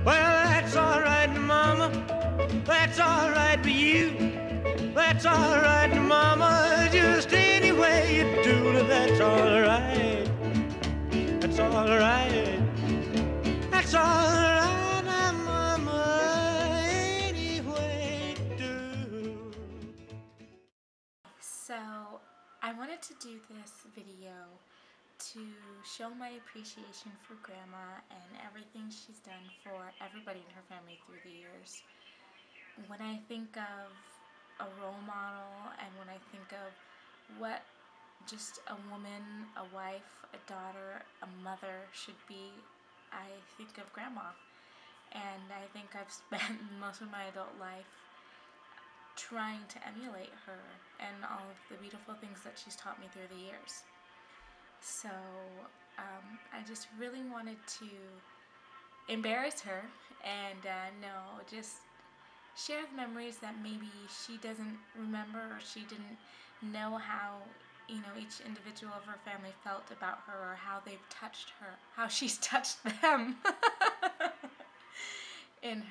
Well, that's all right, Mama. That's all right with you. That's all right, Mama. Just any way you do it, that's all right. That's all right. That's all right, Mama. Any way you do. So, I wanted to do this video to show my appreciation for Grandma and everything she's done for everybody in her family through the years. When I think of a role model and when I think of what just a woman, a wife, a daughter, a mother should be, I think of Grandma. And I think I've spent most of my adult life trying to emulate her and all of the beautiful things that she's taught me through the years. So I just really wanted to embarrass her and just share the memories that maybe she doesn't remember or she didn't know how, each individual of her family felt about her or how they've touched her, how she's touched them in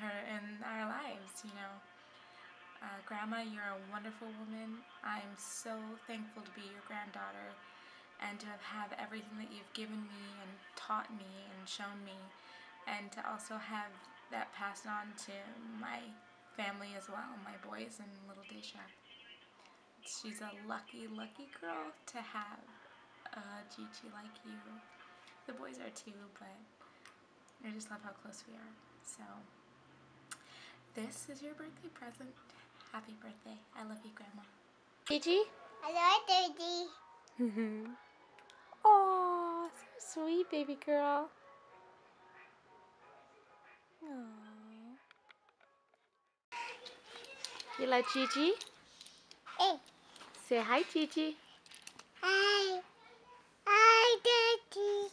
our lives, Grandma, you're a wonderful woman. I'm so thankful to be your granddaughter and to have everything that you've given me and taught me and shown me, and to also have that passed on to my family as well, my boys and little Deja. She's a lucky, lucky girl to have Gigi like you. The boys are too, but I just love how close we are. So, this is your birthday present. Happy birthday. I love you, Grandma. Gigi? I love Gigi. Oh, so sweet, baby girl. Aww. You like Gigi? Hey. Say hi, Gigi. Hi. Hi, Gigi.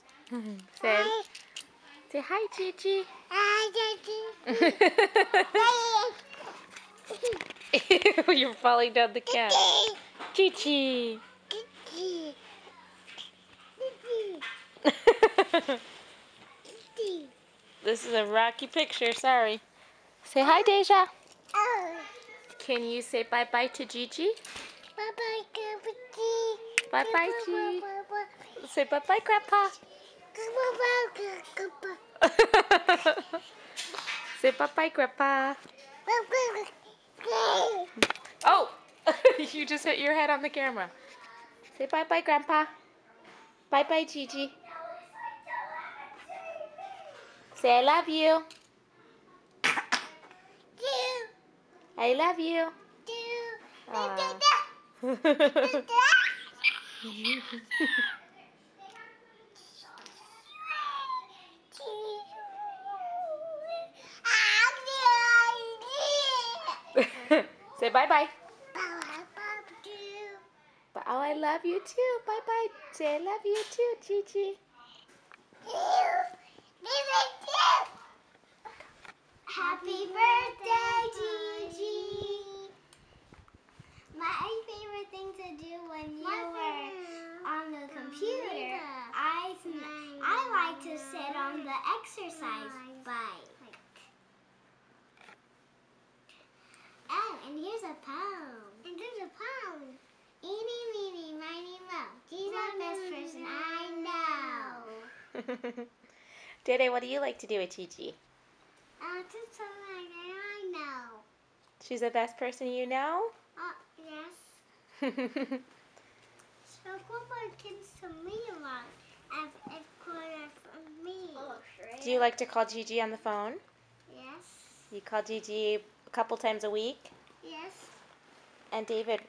Say hi, Gigi. Hi, Gigi. You're falling down the cat. Gigi. Gigi. This is a rocky picture, sorry. Say hi, Deja. Oh. Can you say bye-bye to Gigi? Bye-bye, Gigi. Bye-bye, Gigi. Say bye-bye, Grandpa. Bye-bye, Grandpa. Say bye-bye, Grandpa. Oh! You just hit your head on the camera. Say bye-bye, Grandpa. Bye-bye, Gigi. Say I love you. I love you. Say bye-bye. Oh, I love you too. Bye-bye. Say I love you too, Gigi. Happy birthday, Gigi. My favorite thing to do when you were on the computer, I like to sit on the exercise bike. Oh, and here's a poem. Eeny, meeny, miny, moe. She's the best person I know. BDay, what do you like to do with Gigi? Just someone I know. She's the best person you know? Yes. So Grandma kids to me a lot. As corner from me. Do you like to call Gigi on the phone? Yes. You call Gigi a couple times a week? Yes. And David?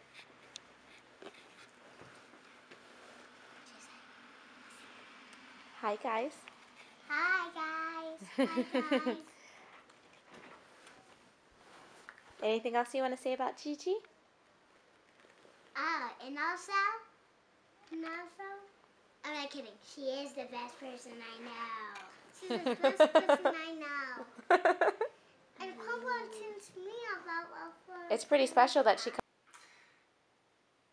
Hi, guys. Hi, guys. Hi, guys. Anything else you want to say about Gigi? Oh, and also, I'm not kidding. She is the best person I know. She's the best person I know. And Grandma tells me about It's pretty special that she.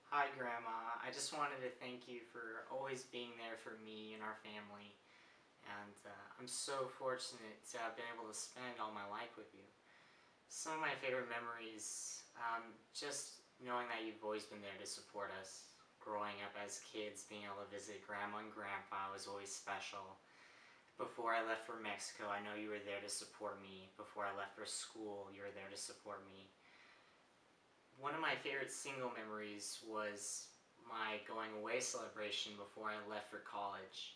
Hi, Grandma. I just wanted to thank you for always being there for me and our family. And and I'm so fortunate to have been able to spend all my life with you. Some of my favorite memories, just knowing that you've always been there to support us. Growing up as kids, being able to visit Grandma and Grandpa was always special. Before I left for Mexico, I know you were there to support me. Before I left for school, you were there to support me. One of my favorite single memories was my going away celebration before I left for college.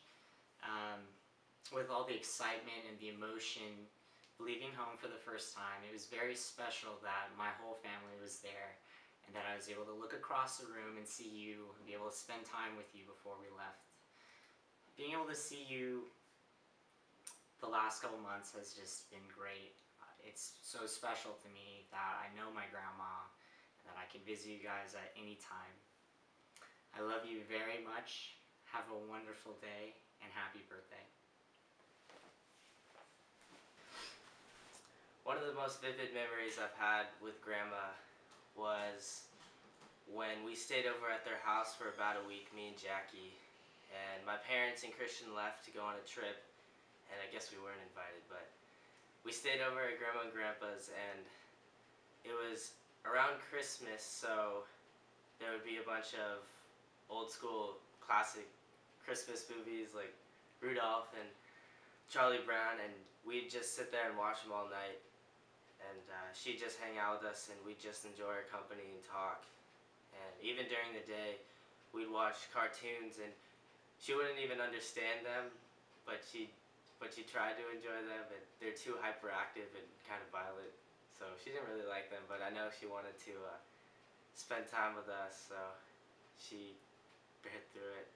With all the excitement and the emotion, leaving home for the first time, it was very special that my whole family was there and that I was able to look across the room and see you and be able to spend time with you before we left. Being able to see you the last couple months has just been great. It's so special to me that I know my grandma and that I can visit you guys at any time. I love you very much. Have a wonderful day and happy birthday. One of the most vivid memories I've had with Grandma was when we stayed over at their house for about a week, me and Jackie, and my parents and Christian left to go on a trip, and I guess we weren't invited, but we stayed over at Grandma and Grandpa's, and it was around Christmas, so there would be a bunch of old school classic Christmas movies like Rudolph and Charlie Brown, and we'd just sit there and watch them all night. And she'd just hang out with us, and we'd just enjoy her company and talk. And even during the day, we'd watch cartoons, and she wouldn't even understand them, but she tried to enjoy them. And they're too hyperactive and kind of violent, so she didn't really like them. But I know she wanted to spend time with us, so she bit through it.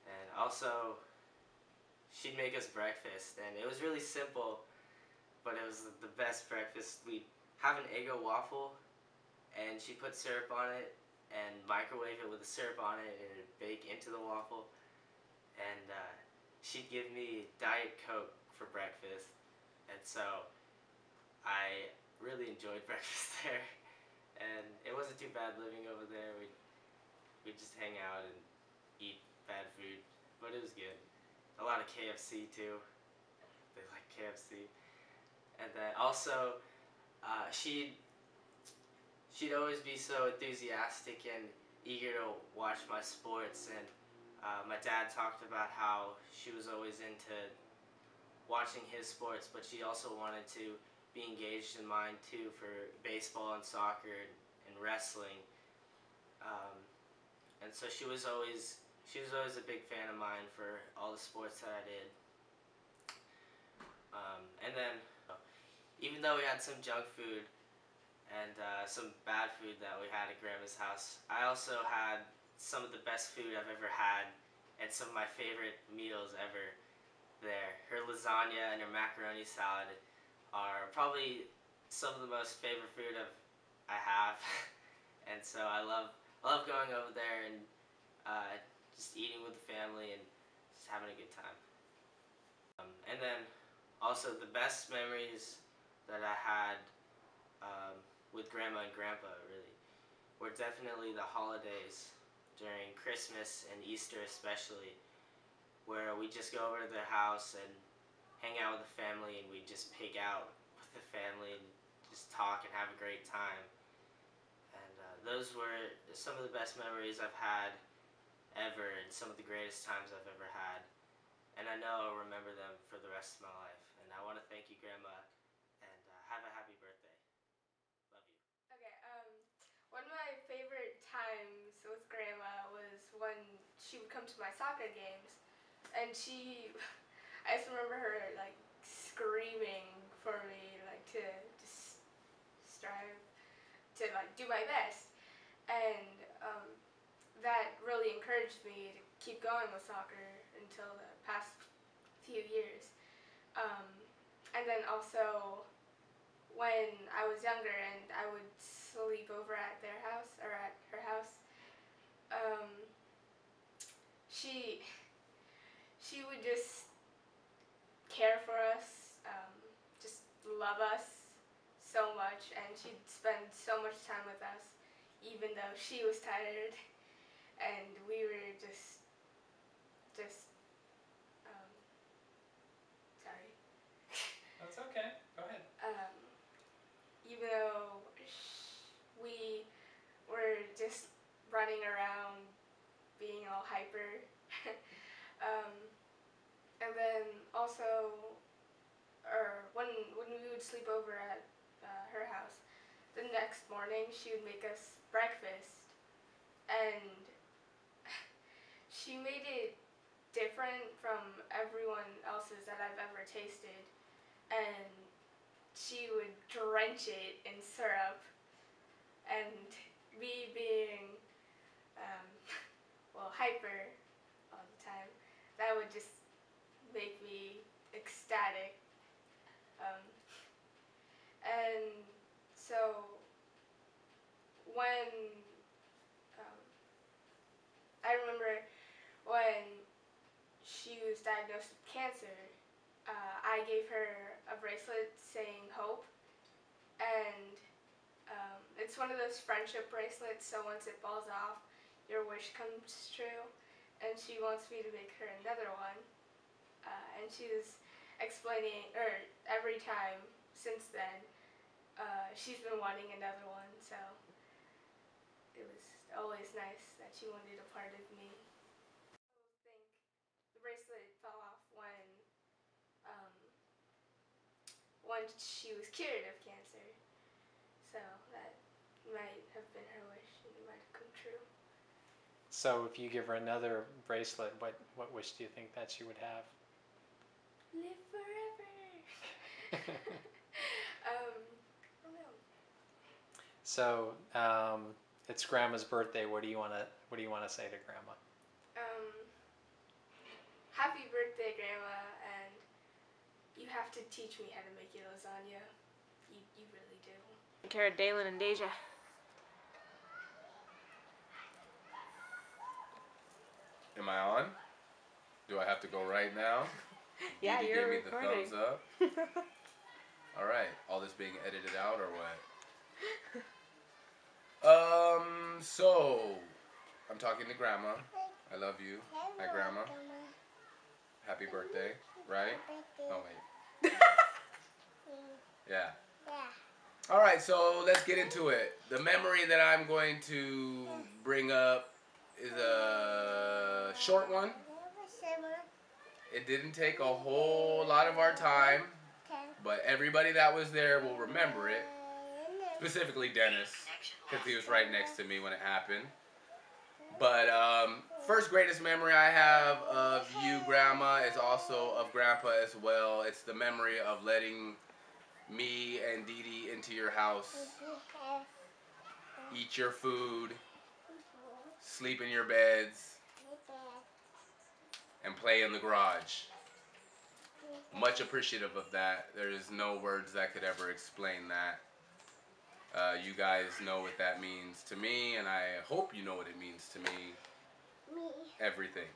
And also, she'd make us breakfast, and it was really simple, but it was the best breakfast. We'd have an Eggo waffle, and she'd put syrup on it and microwave it with the syrup on it, and it'd bake into the waffle. And she'd give me Diet Coke for breakfast, and so I really enjoyed breakfast there. And it wasn't too bad living over there. We'd just hang out and eat bad food, but it was good. A lot of KFC too. They like KFC. And then also, she'd always be so enthusiastic and eager to watch my sports, and my dad talked about how she was always into watching his sports, but she also wanted to be engaged in mine too for baseball and soccer and wrestling. And so she was always a big fan of mine for all the sports that I did. And then, even though we had some junk food and some bad food that we had at Grandma's house, I also had some of the best food I've ever had and some of my favorite meals ever there. Her lasagna and her macaroni salad are probably some of the most favorite food I have. And so I love going over there and just eating with the family and just having a good time. And then also the best memories that I had with Grandma and Grandpa really were definitely the holidays during Christmas and Easter especially, where we just go over to their house and hang out with the family, and we just pig out with the family and just talk and have a great time. And those were some of the best memories I've had ever, and some of the greatest times I've ever had. And I know I'll remember them for the rest of my life. And I want to thank you, Grandma, and have a happy birthday. Love you. Okay, one of my favorite times with Grandma was when she would come to my soccer games, and I just remember her like screaming for me, like to just strive to like do my best, and that really encouraged me to keep going with soccer until the past few years. And then also, when I was younger and I would sleep over at their house, or at her house, she would just care for us, just love us so much, and she'd spend so much time with us, even though she was tired, and we were just running around, being all hyper. And then also, or when we would sleep over at her house, the next morning she would make us breakfast, and she made it different from everyone else's that I've ever tasted, and she would drench it in syrup, and me being well, hyper all the time, that would just make me ecstatic. And so when I remember when she was diagnosed with cancer, I gave her a bracelet saying hope, and it's one of those friendship bracelets, so once it falls off, your wish comes true, and she wants me to make her another one, and she was explaining, or every time since then, she's been wanting another one, so it was always nice that she wanted a part of me. I think the bracelet fell off when she was cured of cancer, so that might have been her wish, and it might have come true. So if you give her another bracelet, what wish do you think that she would have? Live forever. I don't know. So it's Grandma's birthday. What do you want to say to Grandma? Happy birthday, Grandma, and you have to teach me how to make your lasagna. You really do. Take care of Dalen and Deja. Am I on? Do I have to go right now? Yeah, Dee Dee you're gave me recording. the thumbs up. All right, all this being edited out or what? So I'm talking to Grandma. I love you. Hi, Grandma. Happy birthday, right? Oh wait. Yeah. All right, so let's get into it. The memory that I'm going to bring up is a short one. It didn't take a whole lot of our time, but everybody that was there will remember it. Specifically Dennis, because he was right next to me when it happened. But first greatest memory I have of you, Grandma, is also of Grandpa as well. It's the memory of letting me and Dee Dee into your house, eat your food, sleep in your beds, and play in the garage. Much appreciative of that. There's no words that could ever explain that. You guys know what that means to me, and I hope you know what it means to me. Everything.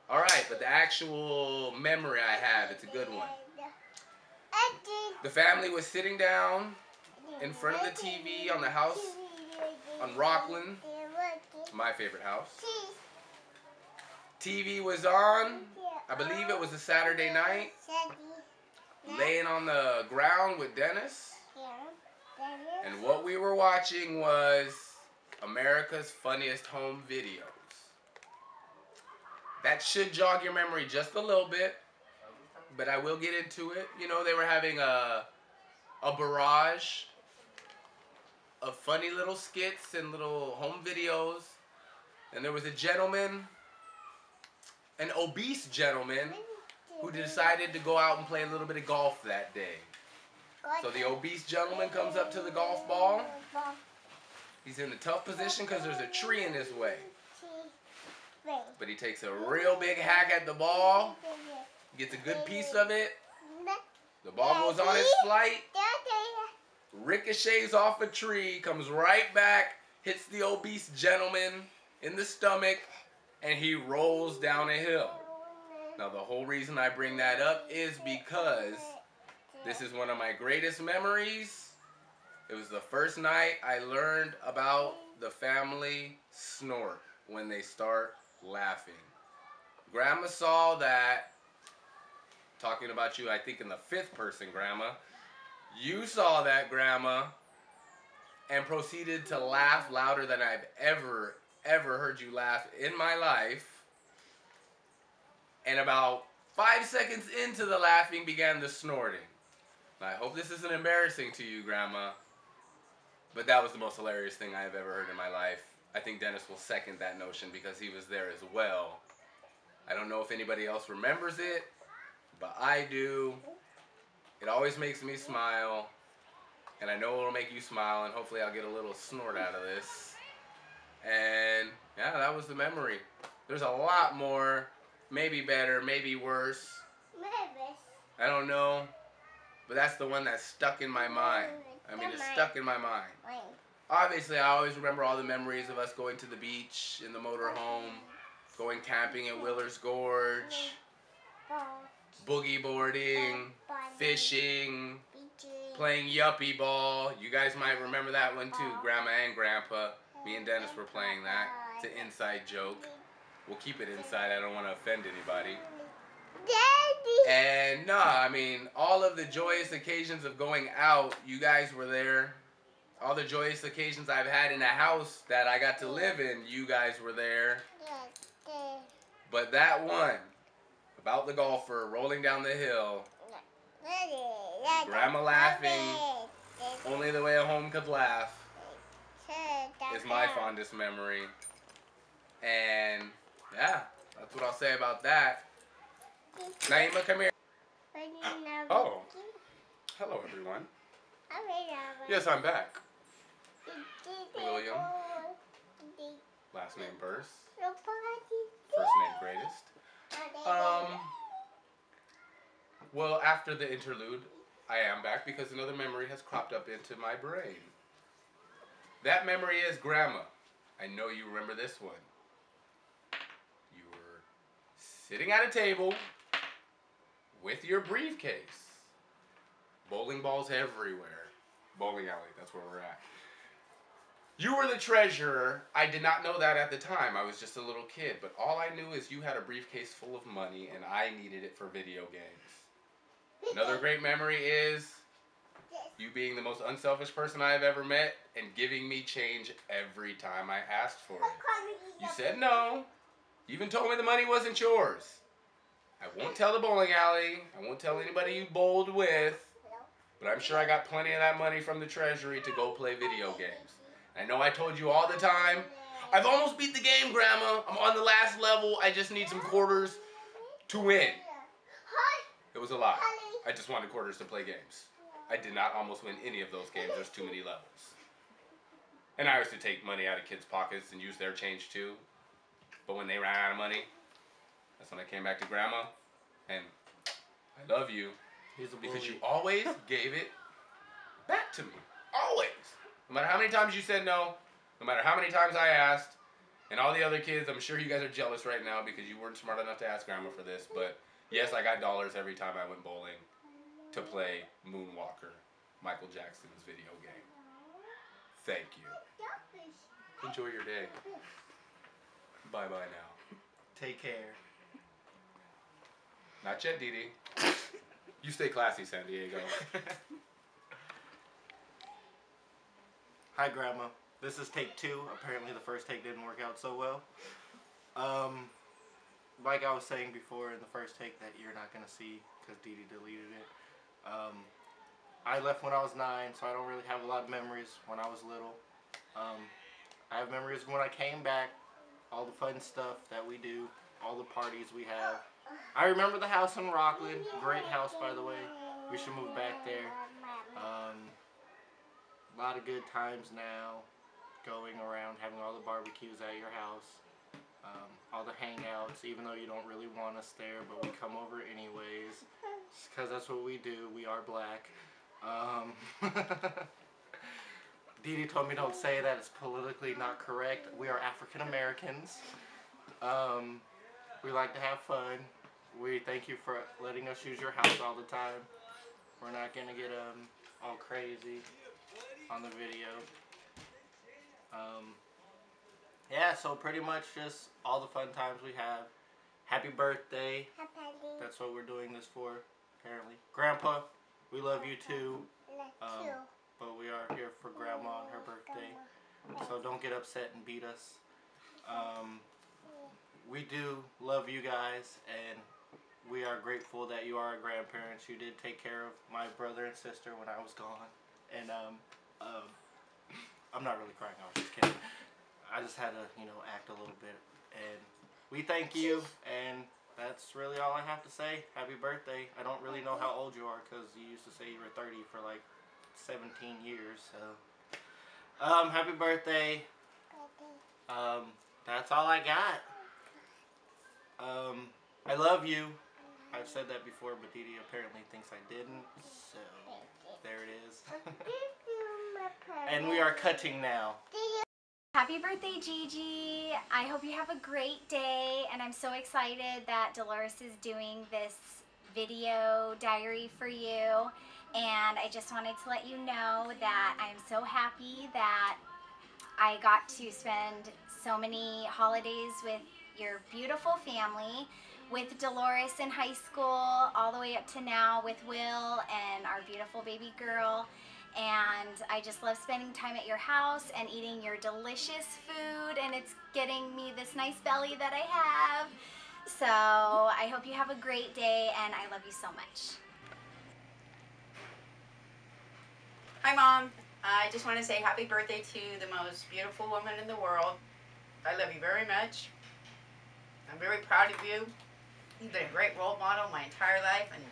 All right, but the actual memory I have, it's a good one. The family was sitting down in front of the TV on the house on Rockland, my favorite house. TV was on. I believe it was a Saturday night. Laying on the ground with Dennis. And what we were watching was America's Funniest Home Videos. That should jog your memory just a little bit, but I will get into it. You know, they were having a barrage of funny little skits and little home videos. And there was a gentleman, an obese gentleman, who decided to go out and play a little bit of golf that day. So the obese gentleman comes up to the golf ball. He's in a tough position because there's a tree in his way. But he takes a real big hack at the ball, gets a good piece of it. The ball goes on its flight, ricochets off a tree, comes right back, hits the obese gentleman in the stomach, and he rolls down a hill. Now the whole reason I bring that up is because this is one of my greatest memories. It was the first night I learned about the family snort when they start laughing. Grandma saw that, talking about you, I think in the fifth person, Grandma. You saw that, Grandma, and proceeded to laugh louder than I've ever heard you laugh in my life. And about 5 seconds into the laughing began the snorting. I hope this isn't embarrassing to you, Grandma, but that was the most hilarious thing I have ever heard in my life. I think Dennis will second that notion because he was there as well. I don't know if anybody else remembers it, but I do. It always makes me smile, and I know it'll make you smile, and hopefully I'll get a little snort out of this. And yeah, that was the memory. There's a lot more, maybe better, maybe worse. I don't know, but that's the one that's stuck in my mind. I mean, it's stuck in my mind. Obviously, I always remember all the memories of us going to the beach in the motorhome, going camping at Willer's Gorge, boogie boarding, fishing, playing yuppie ball. You guys might remember that one too, Grandma and Grandpa. Me and Dennis were playing that. It's an inside joke. We'll keep it inside. I don't want to offend anybody. And no, I mean, all of the joyous occasions of going out, you guys were there. All the joyous occasions I've had in a house that I got to live in, you guys were there. But that one, about the golfer rolling down the hill, Grandma laughing, only the way a home could laugh, is my fondest memory. And yeah, that's what I'll say about that. Naima, come here. Oh, hello everyone. Yes, I'm back. William, last name Burse, first name Greatest. Well, after the interlude, I am back because another memory has cropped up into my brain. That memory is Grandma. I know you remember this one. You were sitting at a table with your briefcase. Bowling balls everywhere. Bowling alley, that's where we're at. You were the treasurer. I did not know that at the time. I was just a little kid. But all I knew is you had a briefcase full of money and I needed it for video games. Another great memory is you being the most unselfish person I have ever met and giving me change every time I asked for it. You said no. You even told me the money wasn't yours. I won't tell the bowling alley. I won't tell anybody you bowled with. But I'm sure I got plenty of that money from the treasury to go play video games. I know I told you all the time, I've almost beat the game, Grandma. I'm on the last level. I just need some quarters to win. It was a lie. I just wanted quarters to play games. I did not almost win any of those games. There's too many levels. And I used to take money out of kids' pockets and use their change too. But when they ran out of money, that's when I came back to Grandma. And I love you. Because you always gave it back to me. Always. No matter how many times you said no, no matter how many times I asked, and all the other kids, I'm sure you guys are jealous right now because you weren't smart enough to ask Grandma for this, but yes, I got dollars every time I went bowling to play Moonwalker, Michael Jackson's video game. Thank you. Enjoy your day. Bye-bye now. Take care. Not yet, BDay. You stay classy, San Diego. Hi, Grandma. This is take 2. Apparently the first take didn't work out so well. Like I was saying before in the first take that you're not going to see because BDay deleted it. I left when I was 9, so I don't really have a lot of memories when I was little. I have memories when I came back, all the fun stuff that we do, all the parties we have. I remember the house in Rockland. Great house, by the way. We should move back there. A lot of good times now, going around, having all the barbecues at your house, all the hangouts, even though you don't really want us there, but we come over anyways, because that's what we do. We are black. BDay told me don't say that, it's politically not correct. We are African Americans. We like to have fun. We thank you for letting us use your house all the time. We're not going to get all crazy on the video. Yeah, so pretty much just all the fun times we have. Happy birthday. That's what we're doing this for, apparently. Grandpa, we love you too. But we are here for Grandma on her birthday. So don't get upset and beat us. We do love you guys, and we are grateful that you are our grandparents. You did take care of my brother and sister when I was gone. And I'm not really crying, I was just kidding. I just had to, act a little bit. And we thank you, and that's really all I have to say. Happy birthday. I don't really know how old you are, because you used to say you were 30 for like 17 years, so. Happy birthday. That's all I got. I love you. I've said that before, but Dee Dee apparently thinks I didn't, so there it is. And we are cutting now. Happy birthday, Gigi. I hope you have a great day, and I'm so excited that Dolores is doing this video diary for you. And I just wanted to let you know that I'm so happy that I got to spend so many holidays with your beautiful family, with Dolores in high school, all the way up to now with Will and our beautiful baby girl. And I just love spending time at your house and eating your delicious food, and it's getting me this nice belly that I have. So I hope you have a great day, and I love you so much. Hi, Mom. I just want to say happy birthday to the most beautiful woman in the world. I love you very much. I'm very proud of you. You've been a great role model my entire life, and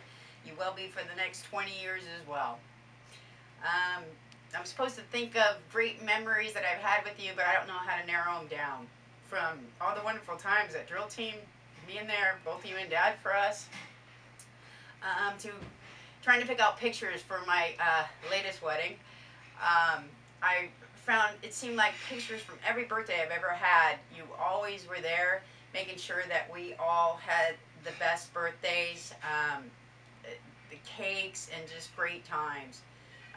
you will be for the next 20 years as well. I'm supposed to think of great memories that I've had with you, but I don't know how to narrow them down. From all the wonderful times at drill team, being there, both you and Dad for us, to trying to pick out pictures for my latest wedding. I found it seemed like pictures from every birthday I've ever had, you always were there, making sure that we all had the best birthdays, the cakes, and just great times.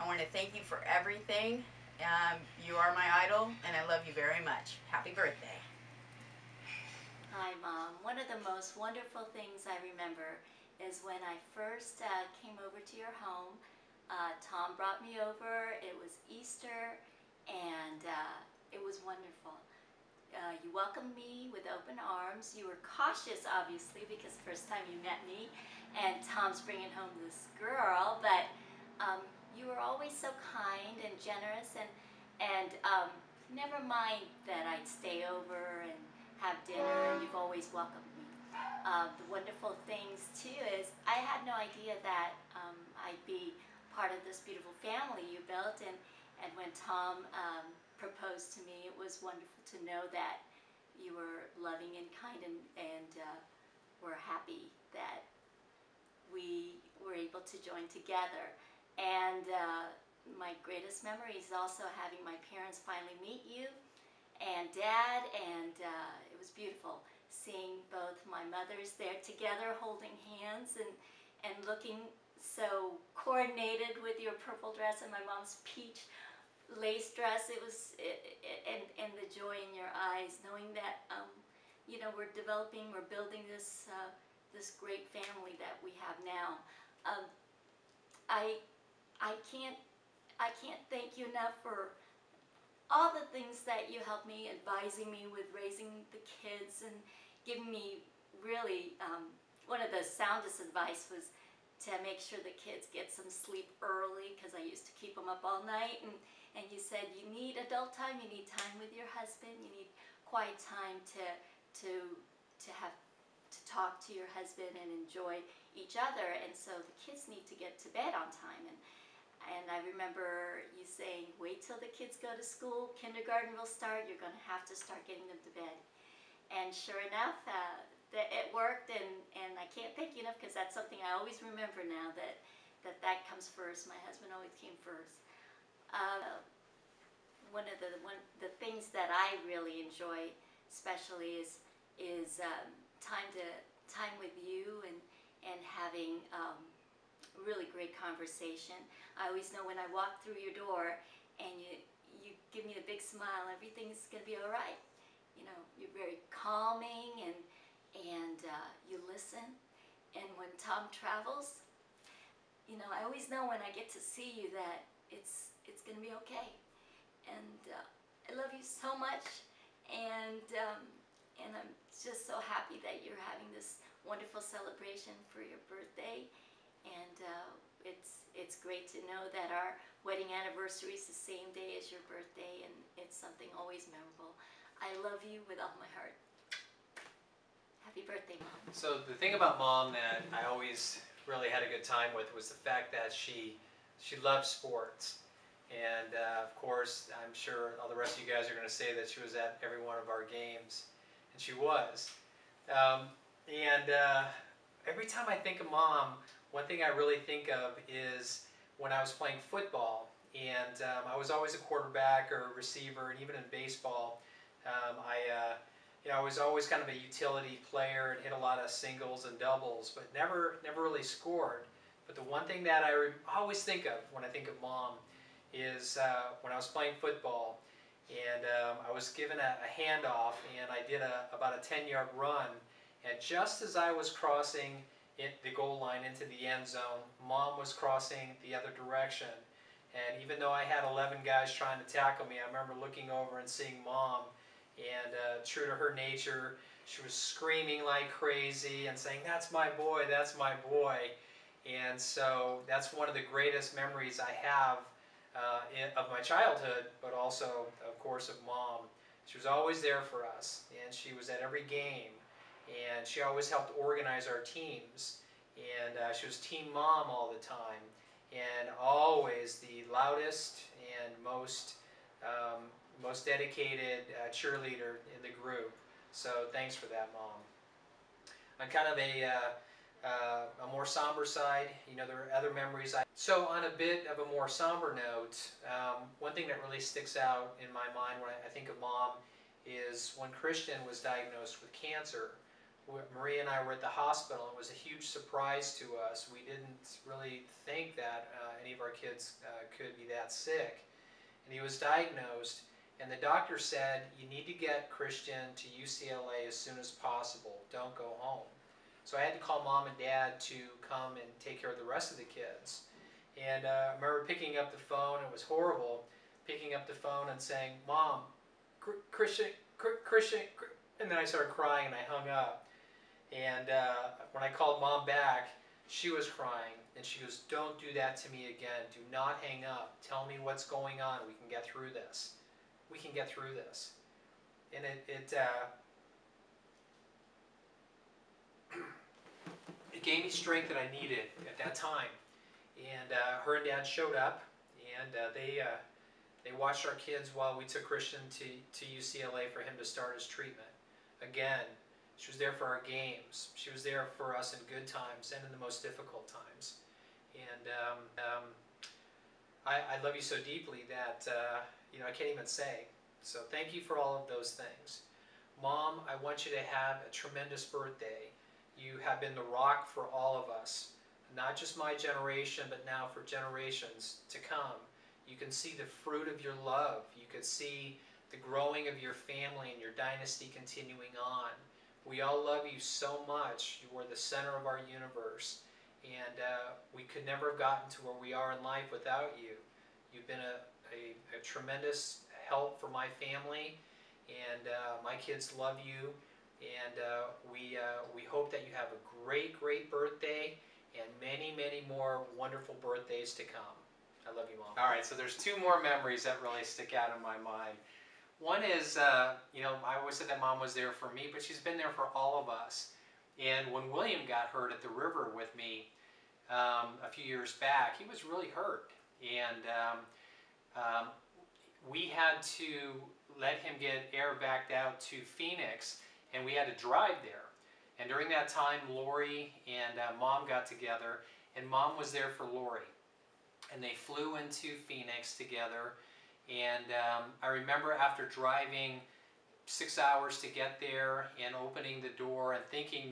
I want to thank you for everything. You are my idol, and I love you very much. Happy birthday. Hi, Mom. One of the most wonderful things I remember is when I first came over to your home. Tom brought me over. It was Easter, and it was wonderful. You welcomed me with open arms. You were cautious, obviously, because the first time you met me, and Tom's bringing home this girl, but you were always so kind and generous, and never mind that I'd stay over and have dinner. You've always welcomed me. The wonderful things too is I had no idea that I'd be part of this beautiful family you built, and when Tom proposed to me, it was wonderful to know that you were loving and kind, and were happy that we were able to join together. And my greatest memory is also having my parents finally meet you and Dad, and it was beautiful seeing both my mothers there together holding hands and looking so coordinated with your purple dress and my mom's peach lace dress. It was and the joy in your eyes, knowing that we're developing, we're building this this great family that we have now. I can't thank you enough for all the things that you helped me, advising me with raising the kids and giving me really, one of the soundest advice was to make sure the kids get some sleep early, because I used to keep them up all night, and you said you need adult time, you need time with your husband, you need quiet time to talk to your husband and enjoy each other, and so the kids need to get to bed on time. And I remember you saying, wait till the kids go to school, kindergarten will start, you're going to have to start getting them to bed. And sure enough, it worked, and I can't thank you enough, because that's something I always remember now, that comes first. My husband always came first. One of the things that I really enjoy especially is time with you and having really great conversation. I always know when I walk through your door and you give me a big smile, everything's gonna be all right. You're very calming, and you listen. And when Tom travels, I always know when I get to see you that it's gonna be okay. And I love you so much, And I'm just so happy that you're having this wonderful celebration for your birthday. And it's great to know that our wedding anniversary is the same day as your birthday, and it's something always memorable. I love you with all my heart. Happy birthday, Mom. So the thing about Mom that I always really had a good time with was the fact that she loved sports. And of course, I'm sure all the rest of you guys are going to say that she was at every one of our games. And she was. Every time I think of Mom, one thing I really think of is when I was playing football. And I was always a quarterback or a receiver, and even in baseball, I was always kind of a utility player and hit a lot of singles and doubles, but never really scored. But the one thing that I always think of when I think of Mom is when I was playing football, and I was given a handoff, and I did about a 10-yard run, and just as I was crossing the goal line into the end zone, Mom was crossing the other direction. And even though I had 11 guys trying to tackle me, I remember looking over and seeing Mom, and true to her nature, she was screaming like crazy and saying, "That's my boy, that's my boy." And so that's one of the greatest memories I have of my childhood, but also, of course, of Mom. She was always there for us, and she was at every game, and she always helped organize our teams, and she was Team Mom all the time, and always the loudest and most dedicated cheerleader in the group. So thanks for that, Mom. On kind of a more somber side, there are other memories. So on a bit of a more somber note, one thing that really sticks out in my mind when I think of Mom is when Christian was diagnosed with cancer. Maria and I were at the hospital. It was a huge surprise to us. We didn't really think that any of our kids could be that sick. And he was diagnosed, and the doctor said, "You need to get Christian to UCLA as soon as possible. Don't go home." So I had to call Mom and Dad to come and take care of the rest of the kids. And I remember picking up the phone. It was horrible, picking up the phone and saying, "Mom, Christian," and then I started crying and I hung up. And when I called Mom back, she was crying, and she goes, "Don't do that to me again. Do not hang up. Tell me what's going on. We can get through this. We can get through this." And it gave me strength that I needed at that time. And her and Dad showed up, and they watched our kids while we took Christian to UCLA for him to start his treatment. Again, she was there for our games. She was there for us in good times and in the most difficult times. And I love you so deeply that I can't even say. So thank you for all of those things. Mom, I want you to have a tremendous birthday. You have been the rock for all of us, not just my generation, but now for generations to come. You can see the fruit of your love. You could see the growing of your family and your dynasty continuing on. We all love you so much. You are the center of our universe, and we could never have gotten to where we are in life without you. You've been a tremendous help for my family, and my kids love you, and we hope that you have a great birthday and many more wonderful birthdays to come. I love you, Mom. All right, so there's two more memories that really stick out in my mind. One is, I always said that Mom was there for me, but she's been there for all of us. And when William got hurt at the river with me a few years back, he was really hurt. And we had to let him get air backed out to Phoenix, and we had to drive there. And during that time, Lori and Mom got together, and Mom was there for Lori. And they flew into Phoenix together. And I remember after driving 6 hours to get there and opening the door and thinking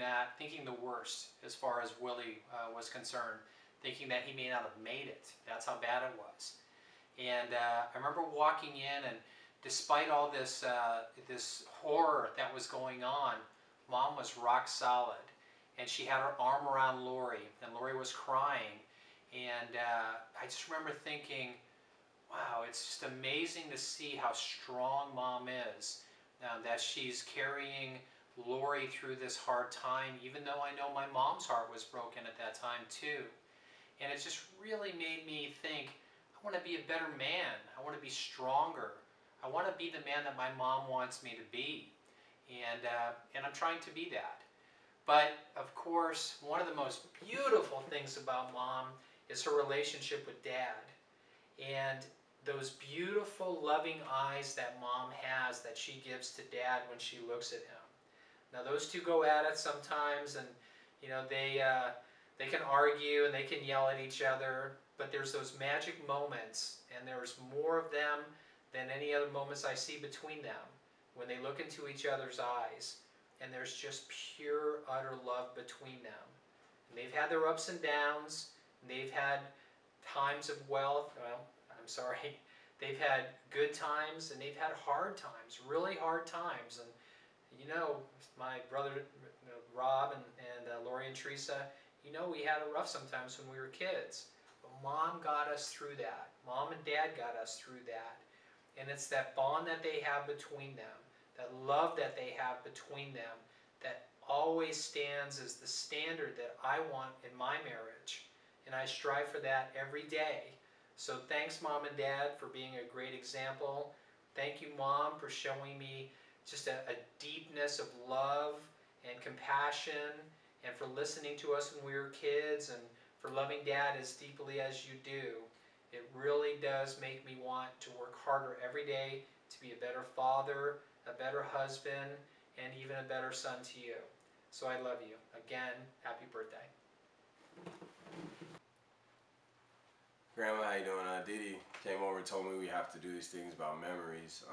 the worst as far as Willie was concerned, thinking that he may not have made it. That's how bad it was. And I remember walking in, and despite all this horror that was going on, Mom was rock solid. And she had her arm around Lori, and Lori was crying. And I just remember thinking, wow, it's just amazing to see how strong Mom is that she's carrying Lori through this hard time, even though I know my mom's heart was broken at that time too. And it just really made me think, I want to be a better man. I want to be stronger. I want to be the man that my mom wants me to be. And I'm trying to be that. But, of course, one of the most beautiful things about Mom is her relationship with Dad. And those beautiful, loving eyes that Mom has that she gives to Dad when she looks at him. Now, those two go at it sometimes, and, you know, they can argue and they can yell at each other, but there's those magic moments, and there's more of them than any other moments I see between them, when they look into each other's eyes, and there's just pure, utter love between them. And they've had their ups and downs, and they've had times of wealth, well, I'm sorry, they've had good times, and they've had hard times, really hard times. And you know, my brother Rob and Lori and Teresa, you know, we had it rough sometimes when we were kids. But Mom got us through that. Mom and Dad got us through that. And it's that bond that they have between them, that love that they have between them, that always stands as the standard that I want in my marriage. And I strive for that every day. So thanks, Mom and Dad, for being a great example. Thank you, Mom, for showing me just a deepness of love and compassion, and for listening to us when we were kids, and for loving Dad as deeply as you do. It really does make me want to work harder every day to be a better father, a better husband, and even a better son to you. So I love you. Again, happy birthday. Grandma, how you doing? Didi came over and told me we have to do these things about memories.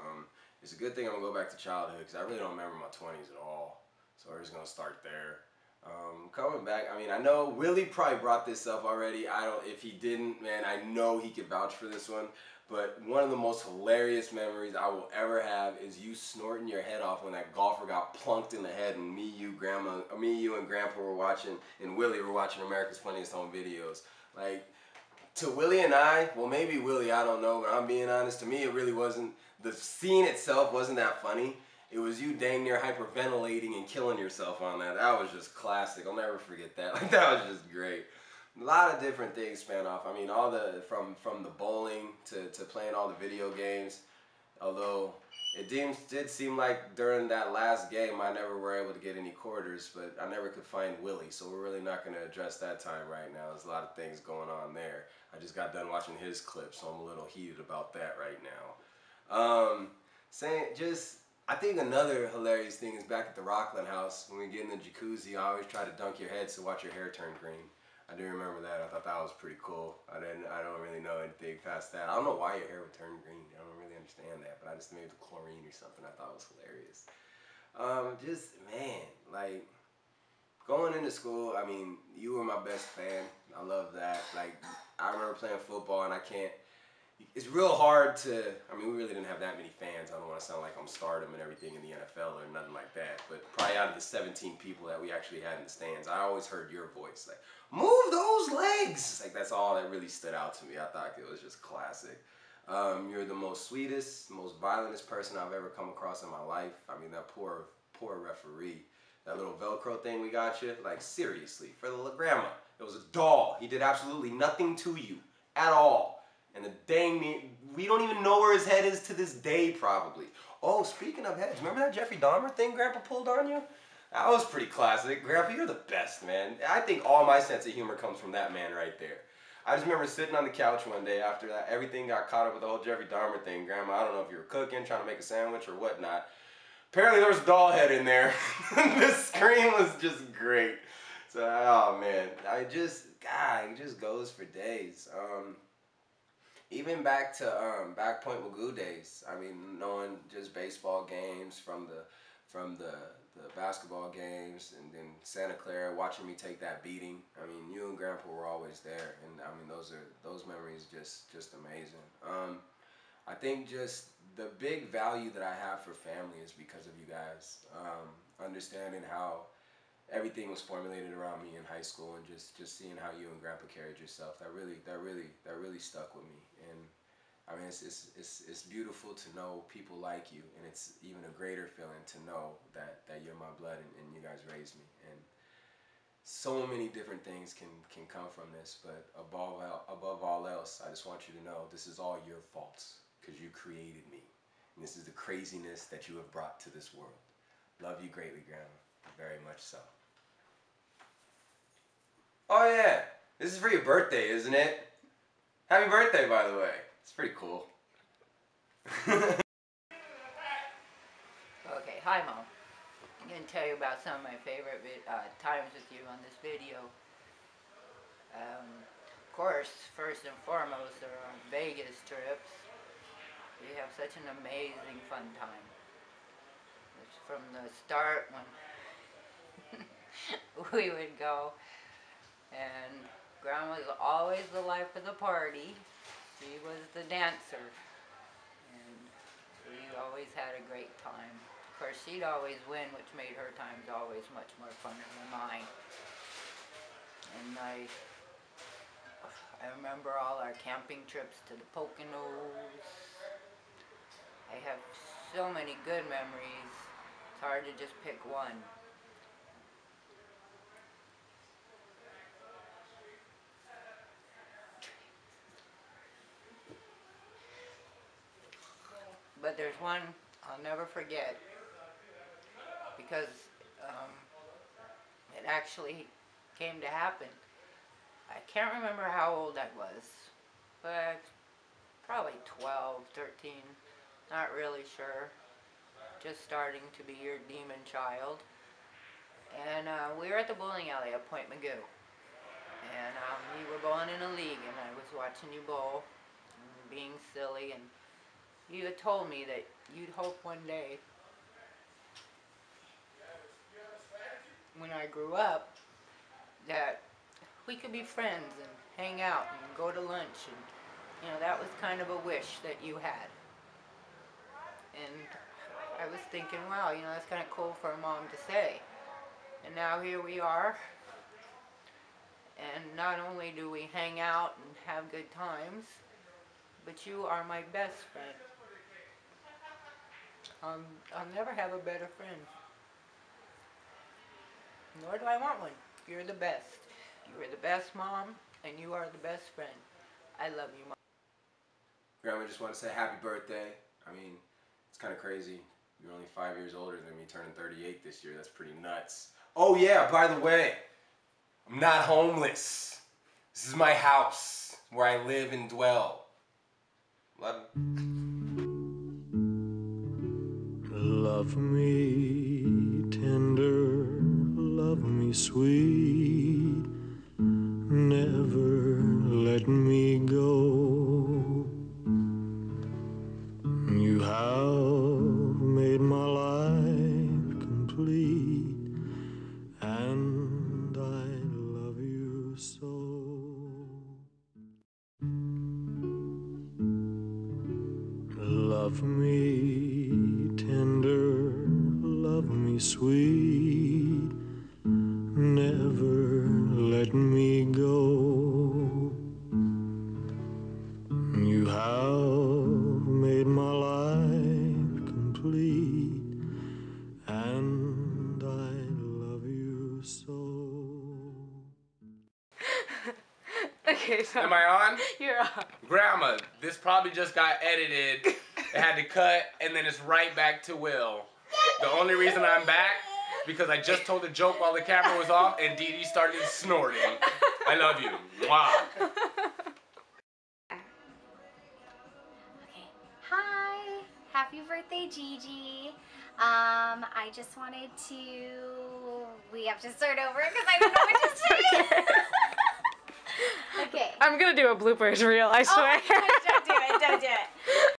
It's a good thing I'm going to go back to childhood because I really don't remember my 20s at all. So we're just going to start there. Coming back, I mean, I know Willie probably brought this up already. If he didn't, man, I know he could vouch for this one. But one of the most hilarious memories I will ever have is you snorting your head off when that golfer got plunked in the head, and me, you, and Grandpa were watching, and Willie were watching America's Funniest Home Videos. Like, to Willie and I, well, maybe Willie, I don't know, but I'm being honest, to me it really wasn't, the scene itself wasn't that funny. It was you dang near hyperventilating and killing yourself on that. That was just classic. I'll never forget that. Like, that was just great. A lot of different things span off. I mean, all the from the bowling to playing all the video games. Although it did seem like during that last game I never were able to get any quarters, but I never could find Willie. So we're really not going to address that time right now. There's a lot of things going on there. I just got done watching his clip, so I'm a little heated about that right now. I think another hilarious thing is back at the Rockland house when we get in the jacuzzi. I always try to dunk your head to watch your hair turn green. I do remember that. I thought that was pretty cool. I don't really know anything past that. I don't know why your hair would turn green. I don't really understand that, but I just maybe the chlorine or something I thought was hilarious. Man, like going into school, I mean, you were my best fan. I love that. Like, I remember playing football, and it's real hard to, I mean, we really didn't have that many fans. I don't want to sound like I'm stardom and everything in the NFL or nothing like that, but probably out of the 17 people that we actually had in the stands, I always heard your voice, like, move those legs! Like, that's all that really stood out to me. I thought it was just classic. You're the most sweetest, most violentest person I've ever come across in my life. I mean, that poor referee. That little Velcro thing we got you, like, seriously, for the grandma, it was a doll. He did absolutely nothing to you at all. And the dang we don't even know where his head is to this day, probably. Oh, speaking of heads, remember that Jeffrey Dahmer thing Grandpa pulled on you? That was pretty classic. Grandpa, you're the best, man. I think all my sense of humor comes from that man right there. I just remember sitting on the couch one day after that, everything got caught up with the whole Jeffrey Dahmer thing. Grandma, I don't know if you were cooking, trying to make a sandwich or whatnot. Apparently there was a doll head in there. The scream was just great. So, oh man, it just goes for days. Even back to Back Point Magoo days. I mean, knowing just baseball games from the basketball games, and then Santa Clara, watching me take that beating. I mean, you and Grandpa were always there, and I mean those memories just amazing. I think just the big value that I have for family is because of you guys. Understanding how everything was formulated around me in high school, and just seeing how you and Grandpa carried yourself, that really stuck with me. I mean, it's beautiful to know people like you, and it's even a greater feeling to know that you're my blood and you guys raised me. And so many different things can come from this, but above all else, I just want you to know this is all your faults, because you created me. And this is the craziness that you have brought to this world. Love you greatly, Grandma. Very much so. Oh yeah, this is for your birthday, isn't it? Happy birthday, by the way. It's pretty cool. Okay, hi Mom. I'm going to tell you about some of my favorite times with you on this video. Of course, first and foremost, are our Vegas trips. We have such an amazing fun time. It's from the start when we would go, and Grandma was always the life of the party. She was the dancer, and we always had a great time. Of course, she'd always win, which made her times always much more fun than mine. And I remember all our camping trips to the Poconos. I have so many good memories. It's hard to just pick one. But there's one I'll never forget, because it actually came to happen. I can't remember how old I was, but probably 12, 13, not really sure. Just starting to be your demon child. And we were at the bowling alley at Point Magoo. And you were bowling in a league, and I was watching you bowl, and being silly, and you had told me that you'd hope one day, when I grew up, that we could be friends and hang out and go to lunch, and you know, that was kind of a wish that you had. And I was thinking, wow, you know, that's kind of cool for a mom to say. And now here we are, and not only do we hang out and have good times, but you are my best friend. I'll never have a better friend. Nor do I want one. You're the best. You are the best mom, and you are the best friend. I love you, Mom. Grandma, I just want to say happy birthday. I mean, it's kind of crazy. You're only 5 years older than me, turning 38 this year. That's pretty nuts. Oh yeah, by the way, I'm not homeless. This is my house where I live and dwell. Love you. Love me tender, love me sweet, never let me go. You have made my life complete, and I love you so. Love me tender, love me sweet, never let me go. You have made my life complete, and I love you so. Okay, so Am I on? you're on. Grandma, this probably just got edited. It had to cut, and then it's right back to Will. The only reason I'm back is because I just told a joke while the camera was off, and Dee Dee started snorting. I love you. Mwah. Okay. Hi. Happy birthday, Gigi. I just wanted to... We have to start over because I don't know what to say. Okay. I'm gonna do a bloopers reel, I swear. Oh my gosh, don't do it. Don't do it.